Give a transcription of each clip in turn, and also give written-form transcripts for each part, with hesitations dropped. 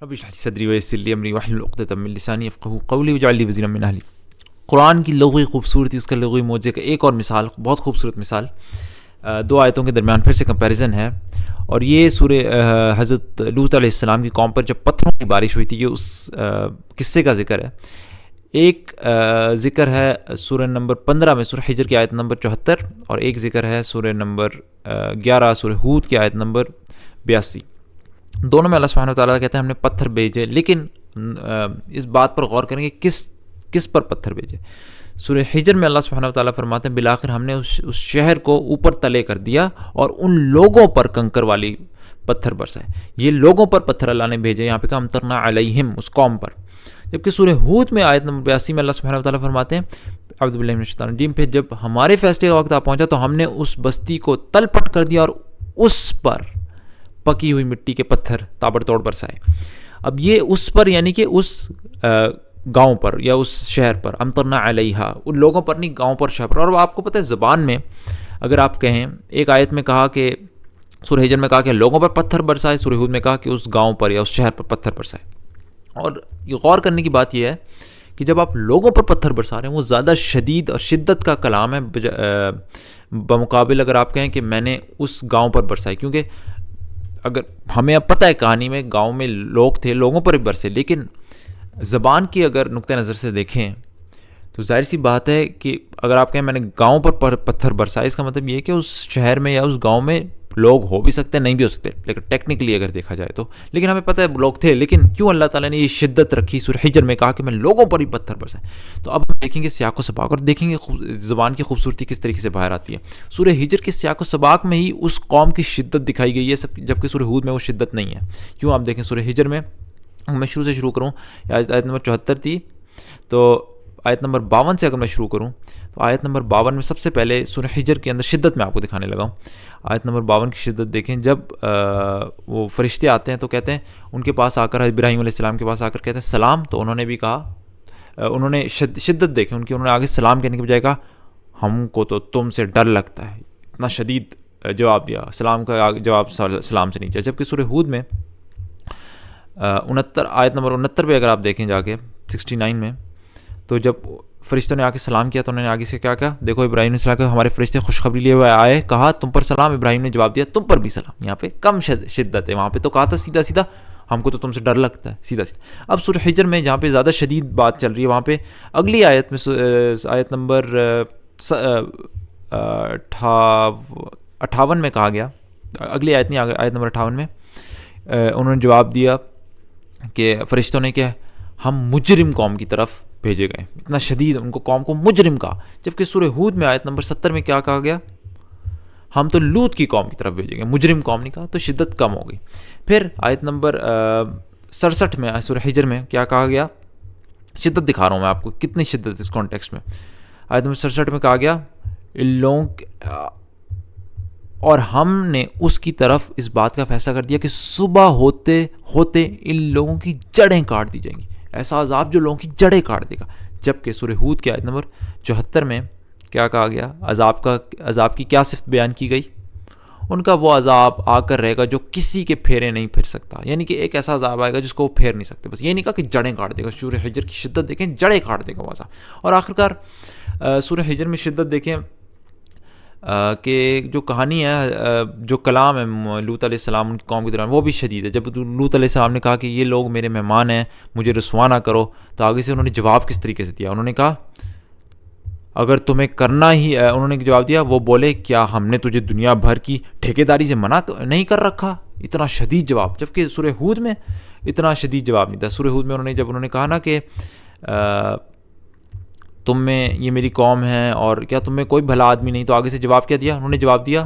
رب اشرح لي صدری ویسر لی امری واحلل عقدۃ من لسانی یفقهوا قولی واجعل لی وزیرا من اہلی. قرآن کی لغوی خوبصورتی، اس کا لغوی معجزے کا ایک اور مثال، بہت خوبصورت مثال، دو آیتوں کے درمیان پھر سے کمپیریزن ہے. اور یہ سورہ حضرت لوط علیہ السلام کی قوم پر جب پتھروں کی بارش ہوئی تھی، یہ اس قصے کا ذکر ہے. ایک ذکر ہے سورہ نمبر 15 میں، سورہ حجر کی آیت نمبر 74، اور ایک ذکر ہے سورہ نمبر 11 سورہ ہود کی آیت نمبر 82. دونوں میں اللہ سبحانہ و تعالیٰ کہتے ہیں ہم نے پتھر بھیجے، لیکن اس بات پر غور کریں کہ کس پر پتھر بھیجے. سورہ حجر میں اللہ سبحانہ و تعالیٰ فرماتے ہیں بالآخر ہم نے اس شہر کو اوپر تلے کر دیا اور ان لوگوں پر کنکر والی پتھر برسائے. یہ لوگوں پر پتھر اللہ نے بھیجے، یہاں پہ کہا امطرنا علیہم، اس قوم پر. جبکہ سورہ ہود میں آیت نمبر 82 میں اللہ سبحانہ و تعالیٰ فرماتے ہیں اعوذ باللہ من الشیطان الرجیم، پھر جب ہمارے فیصلے کا وقت آ پہنچا تو ہم نے اس بستی کو تل پٹ کر دیا اور اس پر پکی ہوئی مٹی کے پتھر تابڑ توڑ برسائے. اب یہ اس پر یعنی کہ اس گاؤں پر یا اس شہر پر، امطرنا علیہا، ان لوگوں پر نہیں، گاؤں پر، شہر پر. اور آپ کو پتہ ہے زبان میں اگر آپ کہیں، ایک آیت میں کہا کہ سورہ ہجر میں کہا کہ لوگوں پر پتھر برسائے، سورہ ہود میں کہا کہ اس گاؤں پر یا اس شہر پر پتھر برسائے. اور یہ غور کرنے کی بات یہ ہے کہ جب آپ لوگوں پر پتھر برسا رہے ہیں وہ زیادہ شدید اور شدت کا کلام ہے بمقابل اگر آپ کہیں کہ میں نے اس گاؤں پر برسائی. کیونکہ اگر ہمیں اب پتہ ہے کہانی میں گاؤں میں لوگ تھے، لوگوں پر بھی برسے، لیکن زبان کی اگر نقطہ نظر سے دیکھیں تو ظاہر سی بات ہے کہ اگر آپ کہیں میں نے گاؤں پر پتھر برسائے، اس کا مطلب یہ ہے کہ اس شہر میں یا اس گاؤں میں لوگ ہو بھی سکتے ہیں، نہیں بھی ہو سکتے، لیکن ٹیکنیکلی اگر دیکھا جائے تو. لیکن ہمیں پتہ ہے لوگ تھے، لیکن کیوں اللہ تعالیٰ نے یہ شدت رکھی سورہ حجر میں، کہا کہ میں لوگوں پر ہی پتھر برسائے. تو اب ہم دیکھیں گے سیاق و سباق اور دیکھیں گے زبان کی خوبصورتی کس طریقے سے باہر آتی ہے. سورہ حجر کے سیاق و سباق میں ہی اس قوم کی شدت دکھائی گئی ہے، جبکہ سورہ ہود میں وہ شدت نہیں ہے. کیوں؟ آپ دیکھیں سورہ حجر میں، میں شروع سے شروع کروں، آیت نمبر 74 تھی، تو آیت نمبر 52 سے اگر میں شروع کروں تو آیت نمبر 52 میں سب سے پہلے سورہ حجر کے اندر شدت میں آپ کو دکھانے لگا ہوں. آیت نمبر 52 کی شدت دیکھیں. جب وہ فرشتے آتے ہیں تو کہتے ہیں ان کے پاس آ کر، ابراہیم علیہ السلام کے پاس آ کر کہتے ہیں سلام، تو انہوں نے بھی کہا، انہوں نے شدت دیکھیں ان کی، انہوں نے آگے سلام کہنے کے بجائے کہا ہم کو تو تم سے ڈر لگتا ہے. اتنا شدید جواب دیا، سلام کا جواب سلام سے نیچے. جبکہ سورہ ہود میں 69 آیت نمبر 69 پہ اگر آپ دیکھیں جا کے 69 میں، تو جب فرشتوں نے آ کے سلام کیا تو انہوں نے آگے سے کیا کہا، دیکھو ابراہیم نے سلام کہا ہمارے فرشتے خوشخبری لیے ہوئے آئے، کہا تم پر سلام. ابراہیم نے جواب دیا تم پر بھی سلام. یہاں پہ کم شدت ہے، وہاں پہ تو کہا تھا سیدھا سیدھا ہم کو تو تم سے ڈر لگتا ہے، سیدھا سیدھا. اب سورہ حجر میں جہاں پہ زیادہ شدید بات چل رہی ہے، وہاں پہ اگلی آیت میں آیت نمبر 58 میں کہا گیا، اگلی آیت نہیں، آیت نمبر 58 میں انہوں نے جواب دیا کہ فرشتوں نے کہ ہم مجرم قوم کی طرف بھیجے گئے. اتنا شدید ان کو قوم کو مجرم کہا. جبکہ سورہ ہود میں آیت نمبر 70 میں کیا کہا گیا، ہم تو لوط کی قوم کی طرف بھیجے گئے، مجرم قوم نہیں کہا، تو شدت کم ہو گئی. پھر آیت نمبر 67 میں سورہ حجر میں کیا کہا گیا، شدت دکھا رہا ہوں میں آپ کو کتنی شدت اس کانٹیکسٹ میں. آیت نمبر 67 میں کہا گیا ان لوگوں، اور ہم نے اس کی طرف اس بات کا فیصلہ کر دیا کہ صبح ہوتے ہوتے ان لوگوں کی جڑیں کاٹ دی جائیں گی. ایسا عذاب جو لوگوں کی جڑیں کاٹ دے گا. جبکہ سورہ ہود کی آیت نمبر 74 میں کیا کہا گیا، عذاب کی کیا صفت بیان کی گئی، ان کا وہ عذاب آ کر رہے گا جو کسی کے پھیرے نہیں پھر سکتا. یعنی کہ ایک ایسا عذاب آئے گا جس کو وہ پھیر نہیں سکتے. بس یہ نہیں کہا کہ جڑیں کاٹ دے گا، سورہ حجر کی شدت دیکھیں، جڑیں کاٹ دے گا وہ عذاب. اور آخرکار سورہ حجر میں شدت دیکھیں کہ جو کہانی ہے، جو کلام ہے لوط علیہ السلام ان کی قوم کے دوران، وہ بھی شدید ہے. جب لوط علیہ السلام نے کہا کہ یہ لوگ میرے مہمان ہیں، مجھے رسوا نہ کرو، تو آگے سے انہوں نے جواب کس طریقے سے دیا. انہوں نے کہا اگر تمہیں کرنا ہی، انہوں نے جواب دیا، وہ بولے کیا ہم نے تجھے دنیا بھر کی ٹھیکیداری سے منع نہیں کر رکھا. اتنا شدید جواب. جبکہ سورہ ہود میں اتنا شدید جواب نہیں تھا. سورہ ہود میں جب انہوں نے کہا نا کہ تم میں یہ میری قوم ہے اور کیا تم میں کوئی بھلا آدمی نہیں، تو آگے سے جواب کیا دیا، انہوں نے جواب دیا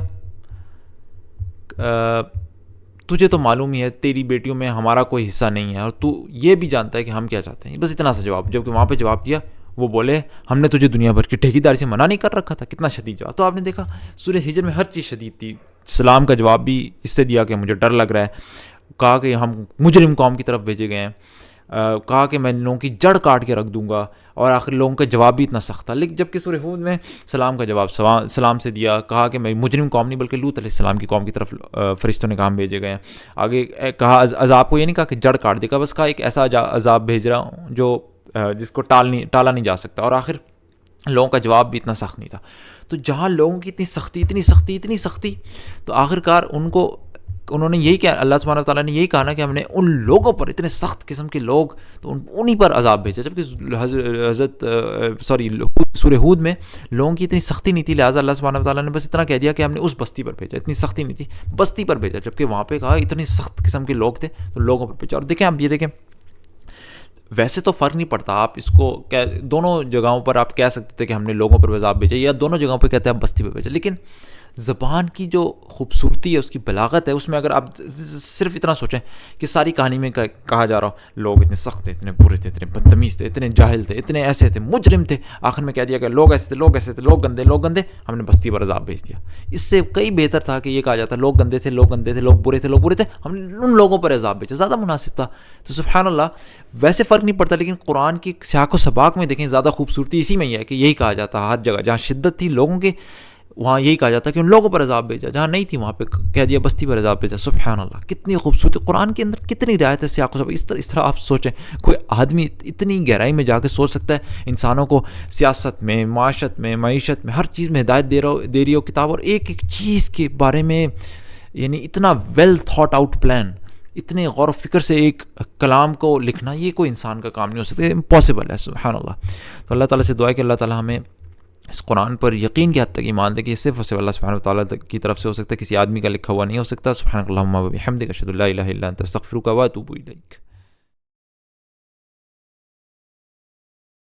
تجھے تو معلوم ہی ہے تیری بیٹیوں میں ہمارا کوئی حصہ نہیں ہے اور تو یہ بھی جانتا ہے کہ ہم کیا چاہتے ہیں. بس اتنا سا جواب. جبکہ وہاں پہ جواب دیا، وہ بولے ہم نے تجھے دنیا بھر کی ٹھیکیداری سے منع نہیں کر رکھا تھا. کتنا شدید جواب. تو آپ نے دیکھا سورہ ہجر میں ہر چیز شدید تھی. سلام کا جواب بھی اس سے دیا کہ مجھے ڈر لگ رہا ہے، کہا کہ ہم مجرم قوم کی طرف بھیجے گئے ہیں. کہا کہ میں لوگوں کی جڑ کاٹ کے رکھ دوں گا، اور آخر لوگوں کا جواب بھی اتنا سخت تھا. لیکن جبکہ سورہ ہود میں سلام کا جواب سلام سے دیا، کہا کہ میں مجرم قوم نہیں بلکہ لوط علیہ السلام کی قوم کی طرف فرشتوں نے کہا بھیجے گئے ہیں. آگے کہا عذاب کو یہ نہیں کہا کہ جڑ کاٹ دے گا، بس کہا ایک ایسا عذاب بھیج رہا ہوں جو جس کو ٹالا نہیں جا سکتا. اور آخر لوگوں کا جواب بھی اتنا سخت نہیں تھا. تو جہاں لوگوں کی اتنی سختی تو آخر کار انہوں نے یہی کہا، اللہ سبحانہ وتعالیٰ نے یہی کہا نا کہ ہم نے ان لوگوں پر، اتنے سخت قسم کے لوگ، تو انہی پر عذاب بھیجا. جبکہ سورہ ہود میں لوگوں کی اتنی سختی نہیں تھی، لہٰذا اللہ سبحانہ وتعالیٰ نے بس اتنا کہہ دیا کہ ہم نے اس بستی پر بھیجا. اتنی سختی نہیں تھی، بستی پر بھیجا. جبکہ وہاں پہ کہا اتنے سخت قسم کے لوگ تھے تو لوگوں پر بھیجا. اور دیکھیں آپ یہ دیکھیں، ویسے تو فرق نہیں پڑتا، آپ اس کو دونوں جگہوں پر آپ کہہ سکتے تھے کہ ہم نے لوگوں پر عذاب بھیجا، یا دونوں جگہوں پہ کہتے ہیں آپ بستی پہ بھیجا. لیکن زبان کی جو خوبصورتی ہے، اس کی بلاغت ہے، اس میں اگر آپ صرف اتنا سوچیں کہ ساری کہانی میں کہا جا رہا ہو لوگ اتنے سخت تھے، اتنے برے تھے، اتنے بدتمیز تھے، اتنے جاہل تھے، اتنے ایسے تھے، مجرم تھے، آخر میں کہہ دیا کہ لوگ ایسے تھے، لوگ گندے، ہم نے بستی پر عذاب بھیج دیا. اس سے کئی بہتر تھا کہ یہ کہا جاتا لوگ گندے تھے، لوگ برے تھے، ہم نے ان لوگوں پر عذاب بھیجا، زیادہ مناسب تھا. تو سبحان اللہ، ویسے فرق نہیں پڑتا، لیکن قرآن کی سیاق و سباق میں دیکھیں زیادہ خوبصورتی اسی میں ہی ہے کہ یہی کہا جاتا ہر جگہ. جہاں شدت تھی لوگوں کے، وہاں یہی کہا جاتا کہ ان لوگوں پر عذاب بھیجا، جہاں نہیں تھی وہاں پہ کہہ دیا بستی پر عذاب بھیجا. سبحان اللہ، کتنی خوبصورتی قرآن کے اندر، کتنی رعایت ہے سیاق و سباق. اس طرح آپ سوچیں، کوئی آدمی اتنی گہرائی میں جا کے سوچ سکتا ہے انسانوں کو سیاست میں، معاشت میں، معیشت میں، ہر چیز میں ہدایت دے رہی ہو کتاب، اور ایک چیز کے بارے میں یعنی اتنا ویل تھاٹ آؤٹ پلان، اتنے غور و فکر سے ایک کلام کو لکھنا، یہ کوئی انسان کا کام نہیں ہو سکتا، امپاسبل ہے. سبحان اللہ. تو اللہ تعالیٰ سے دعا ہے کہ اللہ تعالیٰ ہمیں اس قرآن پر یقین کی حد تک ایمان دے کہ یہ صرف اور صرف اللہ سبحانہ وتعالیٰ کی طرف سے ہو سکتا ہے، کسی آدمی کا لکھا ہوا نہیں ہو سکتا. سبحانک اللہم و بحمدک، اشہد ان لا الہ الا انت، استغفرک و اتوب الیک.